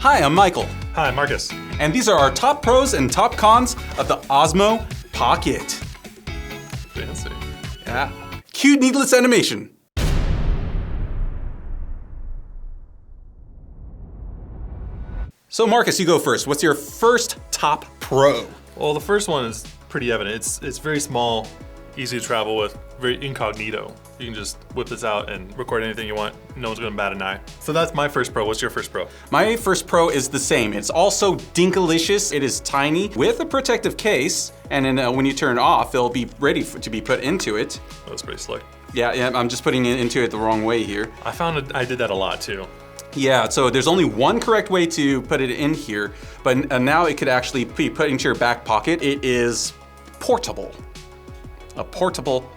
Hi, I'm Michael. Hi, Marcus. And these are our top pros and top cons of the Osmo Pocket. Fancy. Yeah. Cue needless animation. So Marcus, you go first. What's your first top pro? Well, the first one is pretty evident. It's very small, easy to travel with, very incognito. You can just whip this out and record anything you want. No one's gonna bat an eye. So that's my first pro. What's your first pro? My first pro is the same. It's also dinkalicious. It is tiny with a protective case, and then when you turn it off, it'll be ready to be put into it. That was pretty slick. Yeah, I'm just putting it into it the wrong way here. I found I did that a lot too. Yeah, so there's only one correct way to put it in here, but now it could actually be put into your back pocket. It is portable. A portable.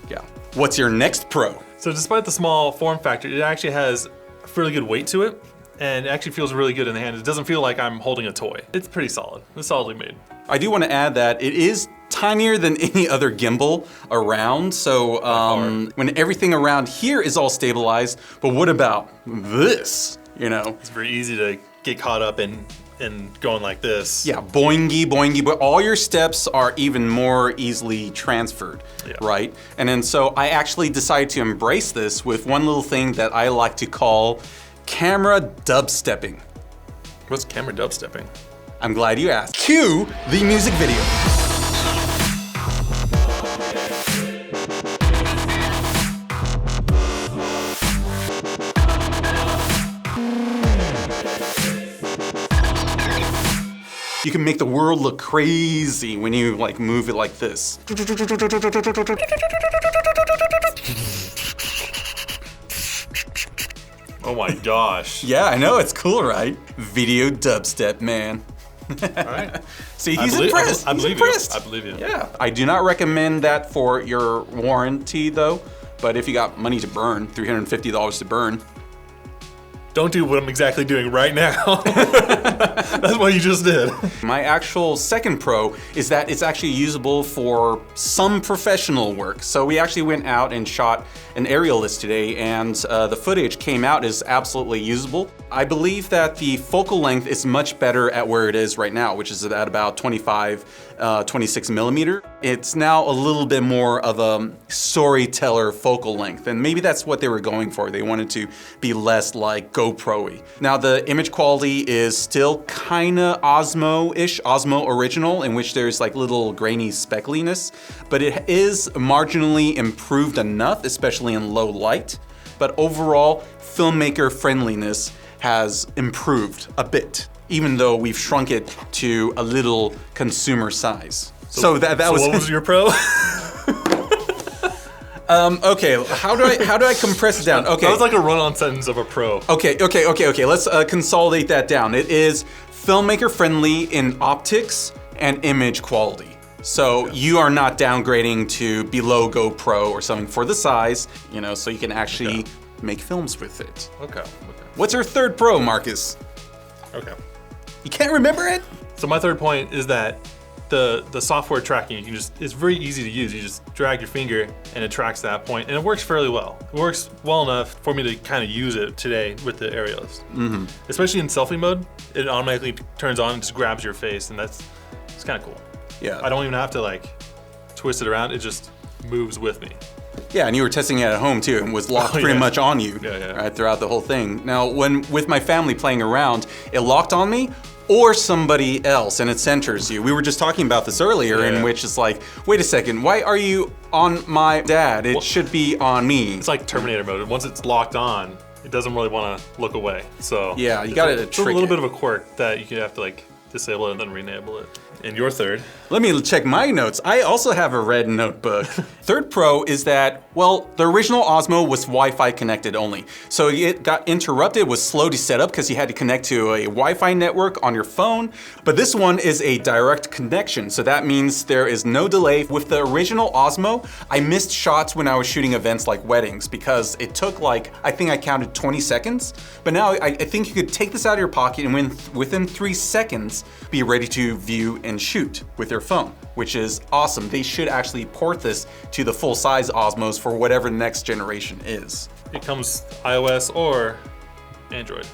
Yeah. What's your next pro? So despite the small form factor, it actually has a fairly good weight to it, and it actually feels really good in the hand. It doesn't feel like I'm holding a toy. It's pretty solid. It's solidly made. I do want to add that it is tinier than any other gimbal around, so when everything around here is all stabilized, but what about this, you know? It's very easy to get caught up in going like this. Yeah, boingy, but all your steps are even more easily transferred, right? And then so I actually decided to embrace this with one little thing that I like to call camera dubstepping. What's camera dubstepping? I'm glad you asked. Cue the music video. You can make the world look crazy when you like move it like this. Oh my gosh. Yeah, I know, it's cool, right? Video dubstep, man. All right. See, he's impressed. I believe you. I believe you. Yeah. I do not recommend that for your warranty though, but if you got money to burn, $350 to burn. Don't do what I'm exactly doing right now. That's what you just did. My actual second pro is that it's actually usable for some professional work. So we actually went out and shot an aerial list today, and the footage came out as absolutely usable. I believe that the focal length is much better at where it is right now, which is at about 26 millimeter. It's now a little bit more of a storyteller focal length, and maybe that's what they were going for. They wanted to be less like GoPro-y. Now the image quality is still kinda Osmo-ish, Osmo original, in which there's like little grainy speckliness, but it is marginally improved enough, especially in low light. But overall, filmmaker friendliness has improved a bit, even though we've shrunk it to a little consumer size. So that was. What was your pro? Okay, how do I compress it down? Okay. That was like a run-on sentence of a pro. Okay. Let's consolidate that down. It is filmmaker friendly in optics and image quality. So you are not downgrading to below GoPro or something for the size, you know, so you can actually make films with it. Okay. What's your third pro, Marcus? Okay. You can't remember it? So my third point is that the software tracking, it's very easy to use. You just drag your finger and it tracks that point, and it works fairly well. It works well enough for me to kind of use it today with the aerialist. Mm-hmm. Especially in selfie mode, it automatically turns on and just grabs your face, and it's kind of cool. Yeah. I don't even have to like twist it around, it just moves with me. Yeah, and you were testing it at home too, and was locked pretty much on you right, throughout the whole thing. Now, when with my family playing around, it locked on me or somebody else, and it centers you. We were just talking about this earlier, in which it's like, wait a second, why are you on my dad? It should be on me. It's like Terminator mode. Once it's locked on, it doesn't really want to look away. So yeah, you got to trick it. A little bit of a quirk that you have to like disable it and then re-enable it. And your third? Let me check my notes. I also have a red notebook. Third pro is that, well, the original Osmo was Wi-Fi connected only. So it got interrupted, was slow to set up because you had to connect to a Wi-Fi network on your phone. But this one is a direct connection. So that means there is no delay. With the original Osmo, I missed shots when I was shooting events like weddings because it took like, I think I counted 20 seconds. But now I think you could take this out of your pocket and within 3 seconds, be ready to view and shoot with your phone, which is awesome. They should actually port this to the full-size Osmos for whatever the next generation is. It comes iOS or Android.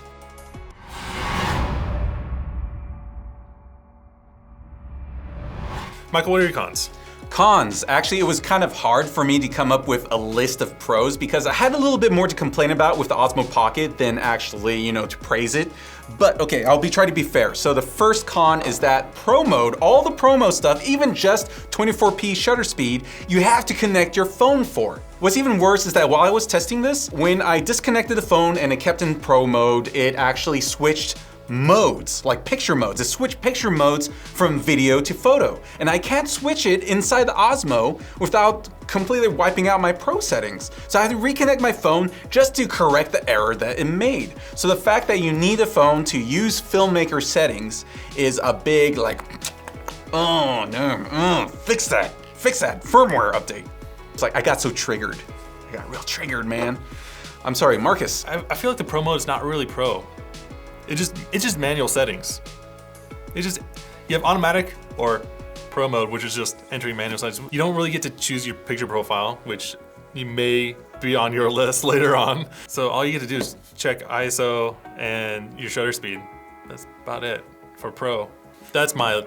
Michael, what are your cons? Cons. Actually, it was kind of hard for me to come up with a list of pros because I had a little bit more to complain about with the Osmo Pocket than actually, to praise it. But okay, I'll trying to be fair. So the first con is that Pro mode, all the promo stuff, even just 24p shutter speed, you have to connect your phone for. What's even worse is that while I was testing this, when I disconnected the phone and it kept in Pro mode, it actually switched modes, like picture modes. It switched picture modes from video to photo. And I can't switch it inside the Osmo without completely wiping out my Pro settings. So I had to reconnect my phone just to correct the error that it made. So the fact that you need a phone to use filmmaker settings is a big oh no, fix that firmware update. It's like I got so triggered. I got real triggered, man. I'm sorry, Marcus. I feel like the Pro mode is not really Pro. It's just manual settings. You have automatic or Pro mode, which is just entering manual settings. You don't really get to choose your picture profile, which you may be on your list later on. So all you get to do is check ISO and your shutter speed. That's about it for Pro. That's my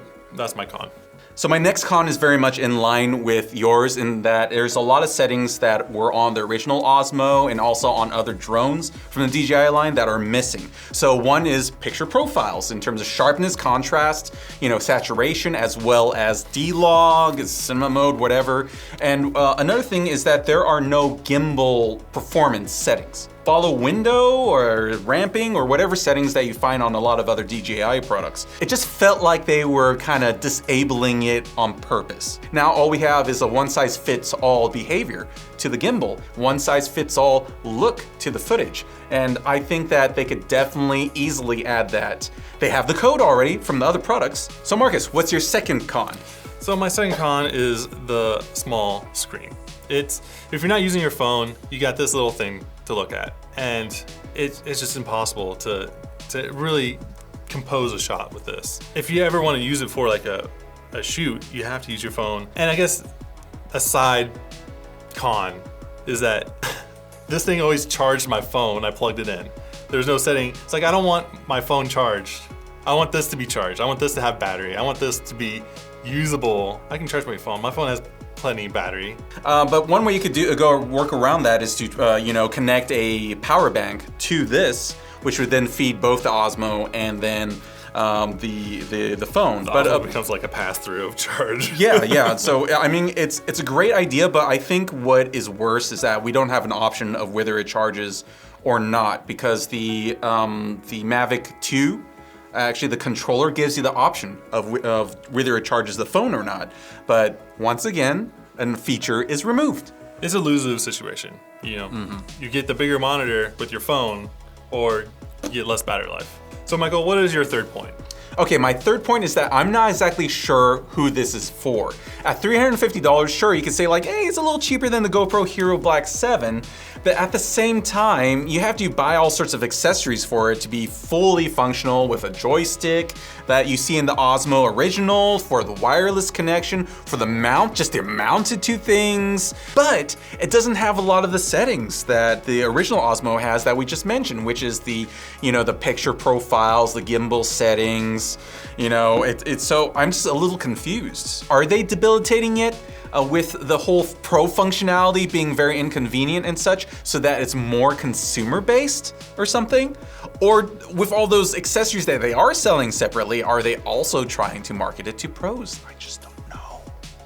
con. So my next con is very much in line with yours in that there's a lot of settings that were on the original Osmo and also on other drones from the DJI line that are missing. So one is picture profiles in terms of sharpness, contrast, saturation, as well as D-Log, cinema mode, whatever. And another thing is that there are no gimbal performance settings. Follow window or ramping or whatever settings that you find on a lot of other DJI products. It just felt like they were kind of disabling it on purpose. Now all we have is a one-size-fits-all behavior to the gimbal, one-size-fits-all look to the footage. And I think that they could definitely easily add that. They have the code already from the other products. So Marcus, what's your second con? So my second con is the small screen. If you're not using your phone, you got this little thing to look at, and it's just impossible to really compose a shot with this. If you ever want to use it for like a shoot, you have to use your phone. And I guess a side con is that this thing always charged my phone when I plugged it in. There's no setting. It's like I don't want my phone charged. I want this to be charged. I want this to have battery. I want this to be usable. I can charge my phone. My phone has plenty battery. But one way you could work around that is to connect a power bank to this, which would then feed both the Osmo and then the phone. But it becomes like a pass-through of charge. Yeah. So I mean, it's a great idea, but I think what is worse is that we don't have an option of whether it charges or not, because the Mavic 2. Actually, the controller gives you the option of whether it charges the phone or not. But once again, a feature is removed. It's a lose-lose situation. You get the bigger monitor with your phone, or you get less battery life. So Michael, what is your third point? Okay, my third point is that I'm not exactly sure who this is for. At $350, sure, you could say like, hey, it's a little cheaper than the GoPro Hero Black 7, but at the same time, you have to buy all sorts of accessories for it to be fully functional with a joystick that you see in the Osmo original, for the wireless connection, for the mount, just to mount it to things. But it doesn't have a lot of the settings that the original Osmo has that we just mentioned, which is the picture profiles, the gimbal settings. So I'm just a little confused. Are they debilitating it with the whole Pro functionality being very inconvenient and such, so that it's more consumer based or something? Or with all those accessories that they are selling separately, are they also trying to market it to pros? I just don't know.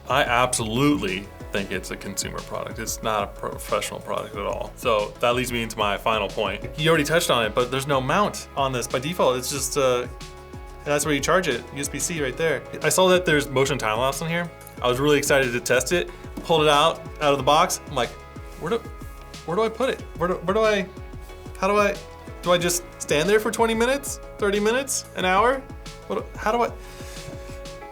I absolutely think it's a consumer product. It's not a professional product at all. So that leads me into my final point. You already touched on it, but there's no mount on this. By default, it's just that's where you charge it, USB-C right there. I saw that there's motion time lapse on here. I was really excited to test it, pulled it out of the box. I'm like, where do I put it? Do I just stand there for 20 minutes, 30 minutes, an hour?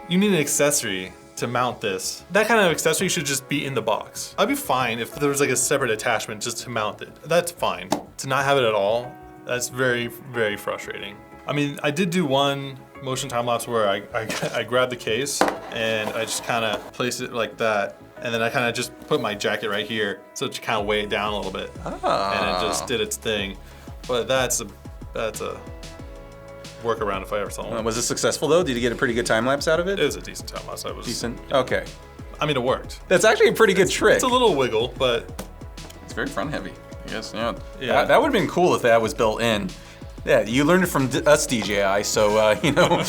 You need an accessory to mount this. That kind of accessory should just be in the box. I'd be fine if there was like a separate attachment just to mount it. That's fine. To not have it at all, that's very, very frustrating. I mean, I did do one motion time lapse where I grab the case and I just kind of place it like that. And then I kind of just put my jacket right here, so to kind of weigh it down a little bit. And it just did its thing. But that's a workaround if I ever saw one. Was it successful though? Did you get a pretty good time lapse out of it? It was a decent time lapse. Decent? Okay. I mean, it worked. That's actually a pretty good trick. It's a little wiggle, but... It's very front heavy, I guess, yeah. That would have been cool if that was built in. Yeah, you learned it from us, DJI, so, you know,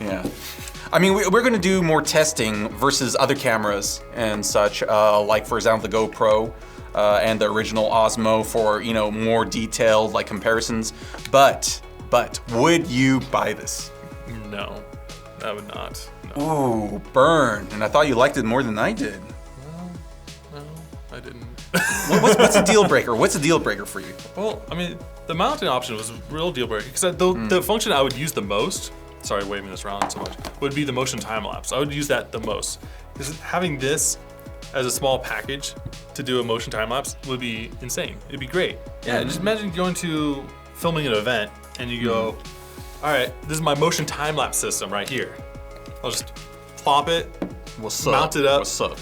yeah. I mean, we're gonna do more testing versus other cameras and such, like for example, the GoPro and the original Osmo for, you know, more detailed like comparisons. But would you buy this? No, I would not. No. Ooh, burn. And I thought you liked it more than I did. No, I didn't. What's a deal breaker? What's a deal breaker for you? Well, I mean, the mounting option was a real deal breaker because the function I would use the most, sorry, waving this around so much, would be the motion time lapse. I would use that the most because having this as a small package to do a motion time lapse would be insane. It'd be great. Yeah, just imagine going to filming an event and you go, all right, this is my motion time lapse system right here. I'll just plop it, mount it up. What's up?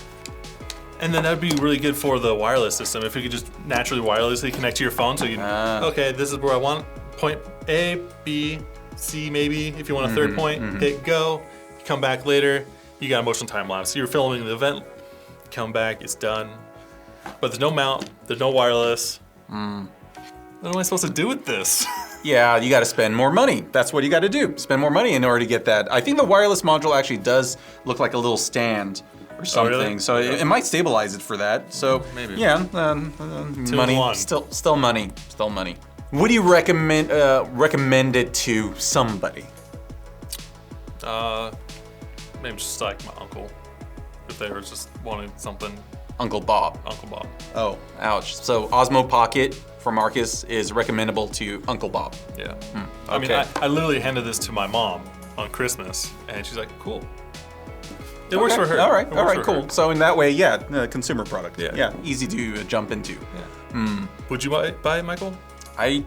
And then that'd be really good for the wireless system if you could just naturally wirelessly connect to your phone. So you, okay, this is where I want point A, B, C maybe. If you want a third point, hit go. You come back later, you got a motion time lapse. So you're filming the event, come back, it's done. But there's no mount, there's no wireless. What am I supposed to do with this? Yeah, you got to spend more money. That's what you got to do. Spend more money in order to get that. I think the wireless module actually does look like a little stand or something. Oh, really? So it might stabilize it for that. So maybe. Yeah, money. Still money. Still money. Would you recommend it to somebody? Maybe just like my uncle, if they were just wanting something. Uncle Bob. Uncle Bob. Oh, ouch. So Osmo Pocket for Marcus is recommendable to Uncle Bob. Yeah. Okay. I mean, I literally handed this to my mom on Christmas, and she's like, "Cool." It works for her. All right, cool. So in that way, yeah, consumer product. Yeah. Easy to jump into. Yeah. Would you buy it, Michael? I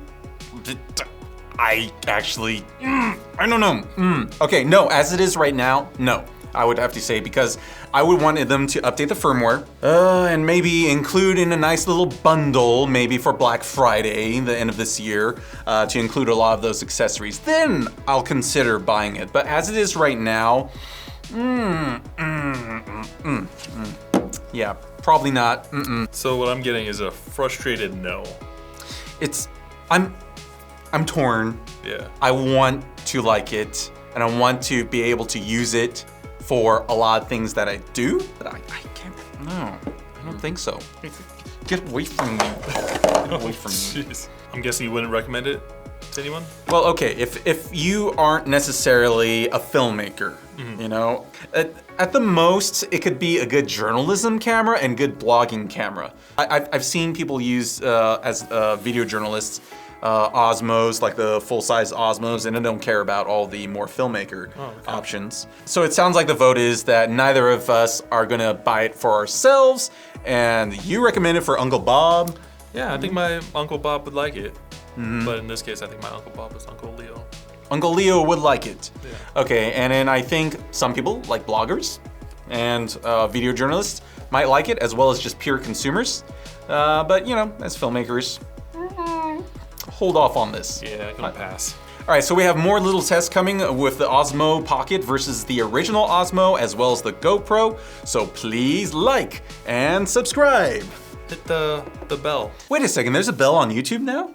actually, I don't know. Okay, no, as it is right now, no. I would have to say, because I would want them to update the firmware and maybe include in a nice little bundle, maybe for Black Friday, the end of this year, to include a lot of those accessories. Then I'll consider buying it. But as it is right now, yeah, probably not. So what I'm getting is a frustrated no. I'm torn. Yeah. I want to like it, and I want to be able to use it for a lot of things that I do, but I can't, no, I don't think so. Get away from me. Get away from me. Jeez. I'm guessing you wouldn't recommend it to anyone? Well, okay, if you aren't necessarily a filmmaker, you know, at the most, it could be a good journalism camera and good blogging camera. I've seen people use, as video journalists, Osmos, like the full-size Osmos, and I don't care about all the more filmmaker options. So it sounds like the vote is that neither of us are gonna buy it for ourselves, and you recommend it for Uncle Bob. Yeah, I think my Uncle Bob would like it. But in this case, I think my Uncle Bob is Uncle Leo. Uncle Leo would like it. Yeah. Okay, and then I think some people, like bloggers and video journalists, might like it, as well as just pure consumers. But you know, as filmmakers, hold off on this. Yeah, I'm gonna pass. All right, so we have more little tests coming with the Osmo Pocket versus the original Osmo, as well as the GoPro. So please like and subscribe. Hit the bell. Wait a second, there's a bell on YouTube now?